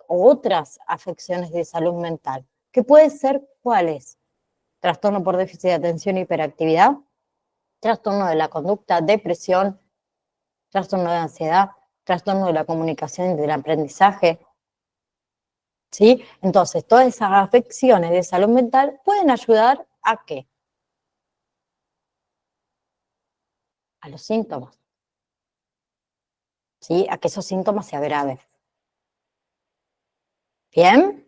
o otras afecciones de salud mental, que puede ser ¿cuáles? Trastorno por déficit de atención e hiperactividad, trastorno de la conducta, depresión, trastorno de ansiedad, trastorno de la comunicación y del aprendizaje, ¿sí? Entonces, todas esas afecciones de salud mental pueden ayudar ¿a qué? A los síntomas, ¿sí? A que esos síntomas se agraven. ¿Bien?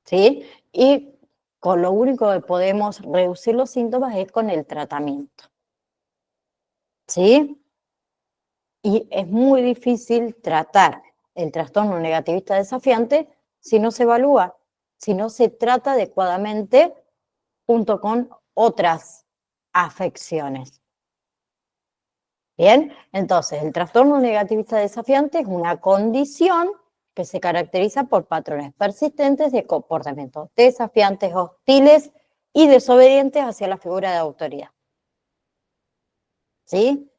¿Sí? Y con lo único que podemos reducir los síntomas es con el tratamiento, ¿sí? Y es muy difícil tratar el trastorno negativista desafiante si no se evalúa, si no se trata adecuadamente junto con otras afecciones. Bien, entonces el trastorno negativista desafiante es una condición que se caracteriza por patrones persistentes de comportamientos desafiantes, hostiles y desobedientes hacia la figura de autoridad. ¿Sí?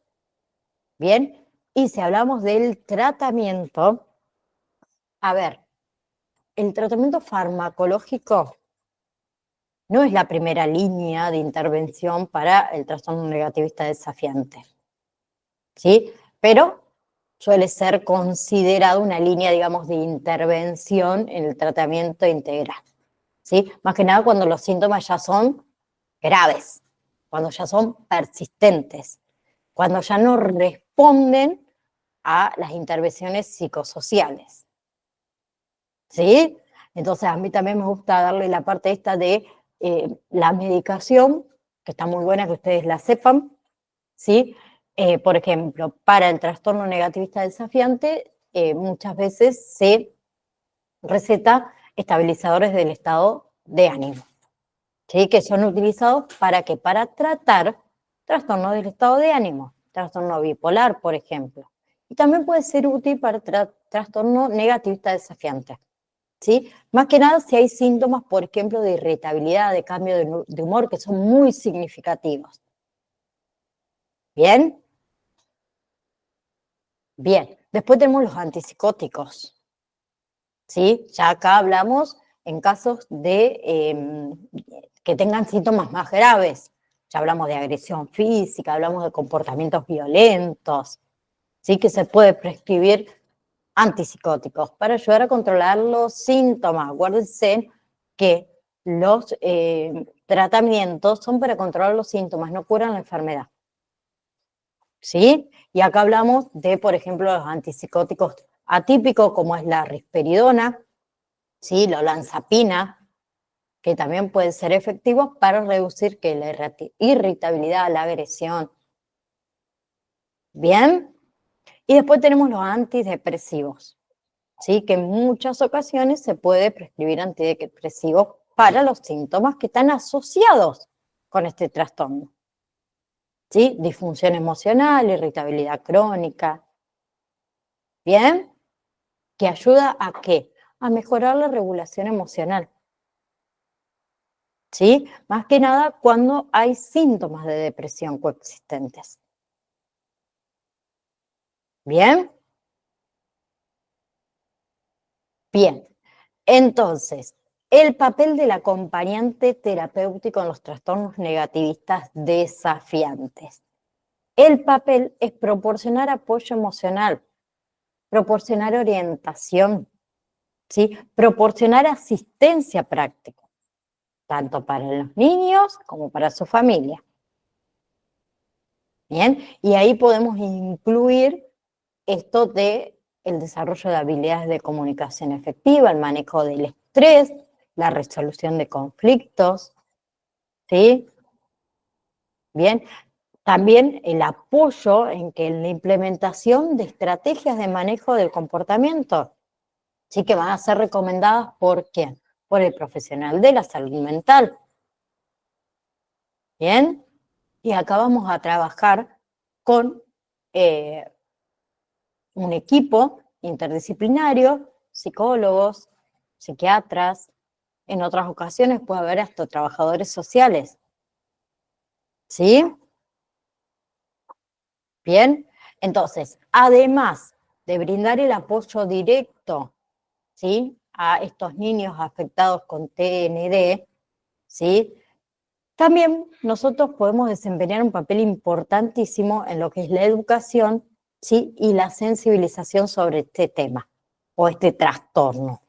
Bien, y si hablamos del tratamiento, a ver, el tratamiento farmacológico no es la primera línea de intervención para el trastorno negativista desafiante, ¿sí? Pero suele ser considerado una línea, digamos, de intervención en el tratamiento integral, ¿sí? Más que nada cuando los síntomas ya son graves, cuando ya son persistentes, cuando ya no responden a las intervenciones psicosociales, ¿sí? Entonces a mí también me gusta darle la parte esta de la medicación, que está muy buena que ustedes la sepan, ¿sí? Por ejemplo, para el trastorno negativista desafiante, muchas veces se receta estabilizadores del estado de ánimo, ¿sí? Que son utilizados para qué? Para tratar trastorno del estado de ánimo, trastorno bipolar, por ejemplo. Y también puede ser útil para trastorno negativista desafiante, ¿sí? Más que nada si hay síntomas, por ejemplo, de irritabilidad, de cambio de humor, que son muy significativos. ¿Bien? Bien. Después tenemos los antipsicóticos, ¿sí? Ya acá hablamos en casos de que tengan síntomas más graves. Ya hablamos de agresión física, hablamos de comportamientos violentos, ¿sí? Que se puede prescribir antipsicóticos para ayudar a controlar los síntomas. Acuérdense que los tratamientos son para controlar los síntomas, no curan la enfermedad, ¿sí? Y acá hablamos de, por ejemplo, los antipsicóticos atípicos, como es la risperidona, ¿sí? La olanzapina, que también pueden ser efectivos para reducir que la irritabilidad, la agresión. ¿Bien? Y después tenemos los antidepresivos, ¿sí? Que en muchas ocasiones se puede prescribir antidepresivos para los síntomas que están asociados con este trastorno, ¿sí? Disfunción emocional, irritabilidad crónica, ¿bien? Que ayuda a ¿qué? A mejorar la regulación emocional, ¿sí? Más que nada cuando hay síntomas de depresión coexistentes. ¿Bien? Bien. Entonces, el papel del acompañante terapéutico en los trastornos negativistas desafiantes. El papel es proporcionar apoyo emocional, proporcionar orientación, ¿sí? Proporcionar asistencia práctica, tanto para los niños como para su familia. Bien, y ahí podemos incluir esto de el desarrollo de habilidades de comunicación efectiva, el manejo del estrés, la resolución de conflictos, ¿sí? Bien, también el apoyo en la implementación de estrategias de manejo del comportamiento, ¿sí? Que van a ser recomendadas ¿por quién? Por el profesional de la salud mental. Bien, y acá vamos a trabajar con un equipo interdisciplinario, psicólogos, psiquiatras, en otras ocasiones puede haber hasta trabajadores sociales, ¿sí? Bien, entonces, además de brindar el apoyo directo, ¿sí? A estos niños afectados con TND, ¿sí? También nosotros podemos desempeñar un papel importantísimo en lo que es la educación, ¿sí? Y la sensibilización sobre este tema o este trastorno,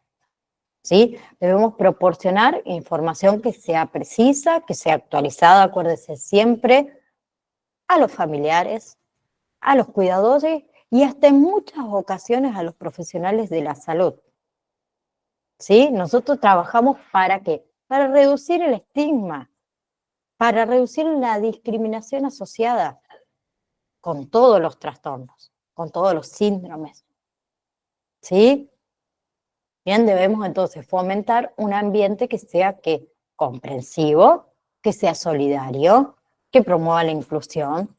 ¿sí? Debemos proporcionar información que sea precisa, que sea actualizada, acuérdese siempre, a los familiares, a los cuidadores y hasta en muchas ocasiones a los profesionales de la salud, ¿sí? Nosotros trabajamos ¿para qué? Para reducir el estigma, para reducir la discriminación asociada con todos los trastornos, con todos los síndromes, ¿sí? Bien, debemos entonces fomentar un ambiente que sea comprensivo, que sea solidario, que promueva la inclusión,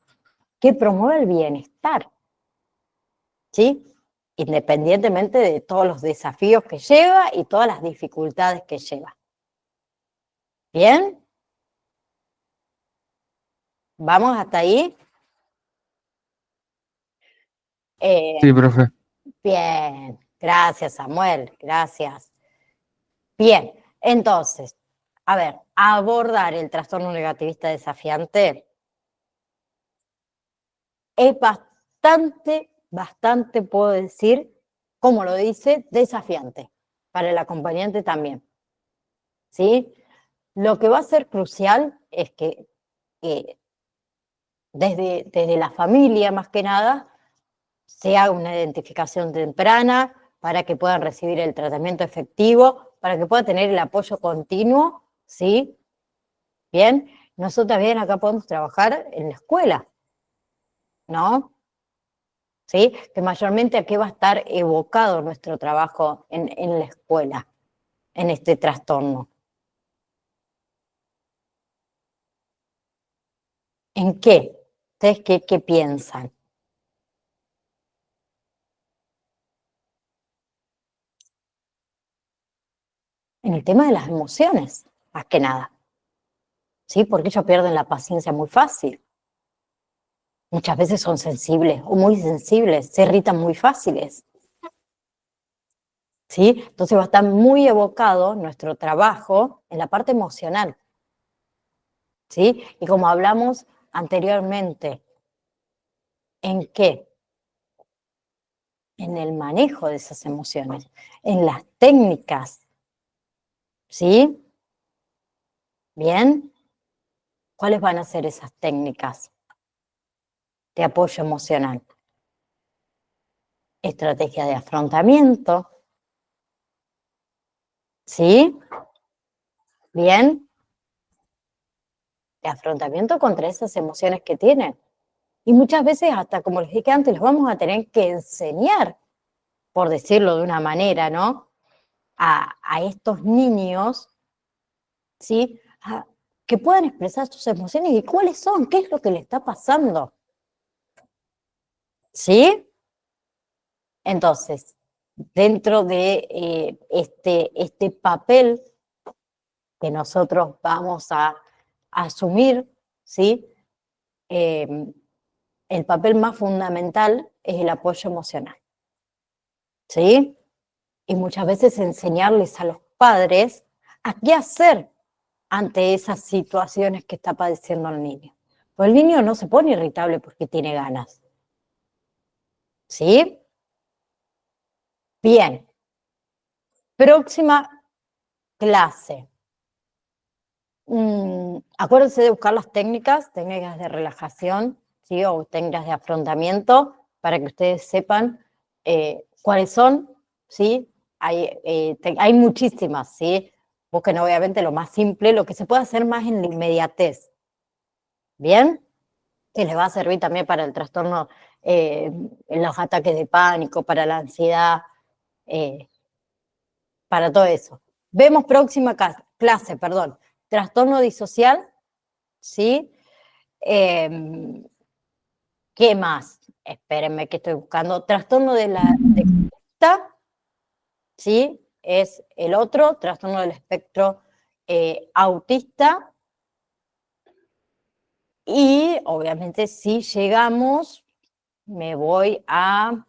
que promueva el bienestar, ¿sí? Independientemente de todos los desafíos que lleva y todas las dificultades que lleva. ¿Bien? ¿Vamos hasta ahí? Sí, profe. Bien, gracias Samuel, gracias. Bien, entonces, a ver, abordar el trastorno negativista desafiante es bastante, puedo decir, como lo dice, desafiante, para el acompañante también, ¿sí? Lo que va a ser crucial es que desde la familia, más que nada, se haga una identificación temprana para que puedan recibir el tratamiento efectivo, para que puedan tener el apoyo continuo, ¿sí? Bien, nosotros también acá podemos trabajar en la escuela, ¿no? ¿Sí? Que mayormente a qué va a estar evocado nuestro trabajo en la escuela, en este trastorno. ¿En qué? ¿Ustedes qué piensan? En el tema de las emociones, más que nada, ¿sí? Porque ellos pierden la paciencia muy fácil. Muchas veces son sensibles o muy sensibles, se irritan muy fáciles, ¿sí? Entonces va a estar muy evocado nuestro trabajo en la parte emocional, ¿sí? Y como hablamos anteriormente, ¿en qué? En el manejo de esas emociones, en las técnicas, ¿sí? ¿Bien? ¿Cuáles van a ser esas técnicas de apoyo emocional? Estrategia de afrontamiento, ¿sí? ¿Bien? De afrontamiento contra esas emociones que tienen. Y muchas veces, hasta como les dije antes, los vamos a tener que enseñar, por decirlo de una manera, ¿no? A estos niños, ¿sí? Que puedan expresar sus emociones y cuáles son, qué es lo que le está pasando, ¿sí? Entonces, dentro de este papel que nosotros vamos a asumir, ¿sí? El papel más fundamental es el apoyo emocional, ¿sí? Y muchas veces enseñarles a los padres a qué hacer ante esas situaciones que está padeciendo el niño. Pues el niño no se pone irritable porque tiene ganas, ¿sí? Bien, próxima clase. Acuérdense de buscar las técnicas de relajación, ¿sí? O técnicas de afrontamiento, para que ustedes sepan cuáles son, ¿sí? Hay muchísimas, ¿sí? Busquen obviamente lo más simple, lo que se puede hacer más en la inmediatez, ¿bien? Que les va a servir también para el trastorno, en los ataques de pánico, para la ansiedad, eh, para todo eso. Vemos próxima clase, perdón, trastorno disocial, ¿sí? ¿Qué más? Espérenme que estoy buscando. Trastorno de conducta, ¿sí? Es el otro, trastorno del espectro autista. Y obviamente si llegamos, me voy a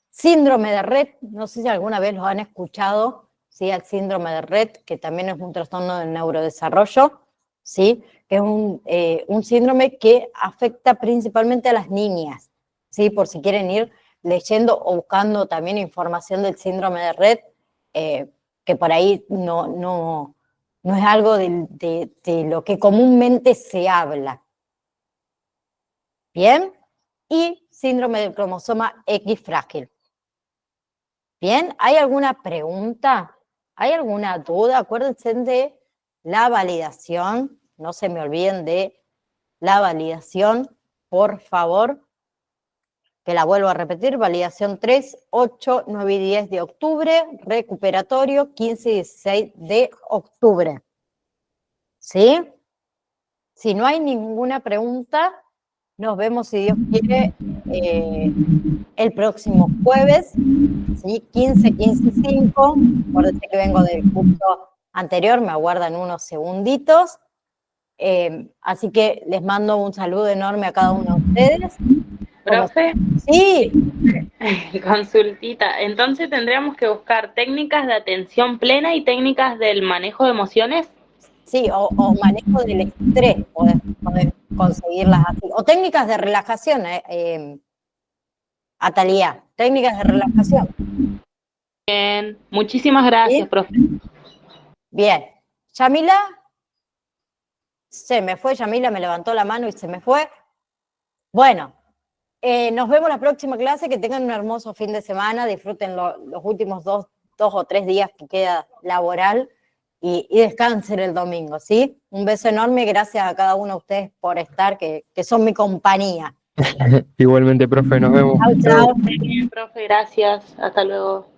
síndrome de Rett, no sé si alguna vez lo han escuchado, ¿sí? Al síndrome de Rett, que también es un trastorno del neurodesarrollo, ¿sí? Que es un síndrome que afecta principalmente a las niñas, ¿sí? Por si quieren ir leyendo o buscando también información del síndrome de Rett, que por ahí no es algo de lo que comúnmente se habla. ¿Bien? Y síndrome del cromosoma X frágil. ¿Bien? ¿Hay alguna pregunta? ¿Hay alguna duda? Acuérdense de la validación. No se me olviden de la validación, por favor. Que la vuelvo a repetir. Validación 3, 8, 9 y 10 de octubre. Recuperatorio 15 y 16 de octubre. ¿Sí? Si no hay ninguna pregunta, nos vemos, si Dios quiere, el próximo jueves, ¿sí? 15, 15 y 5. Acuérdense que vengo del curso anterior, me aguardan unos segunditos. Así que les mando un saludo enorme a cada uno de ustedes. Profe. Sí. Consultita. Entonces tendríamos que buscar técnicas de atención plena y técnicas del manejo de emociones. Sí, o manejo del estrés, podés conseguirlas así. O técnicas de relajación, Atalía, técnicas de relajación. Bien, muchísimas gracias, ¿Sí? profe. Bien. Yamila, se me fue, Yamila me levantó la mano y se me fue. Bueno, nos vemos la próxima clase, que tengan un hermoso fin de semana, disfruten los últimos dos o 3 días que queda laboral y descansen el domingo, ¿sí? Un beso enorme, gracias a cada uno de ustedes por estar, que son mi compañía. Igualmente, profe, nos vemos. Chau, chau. Muy bien, profe, gracias. Hasta luego.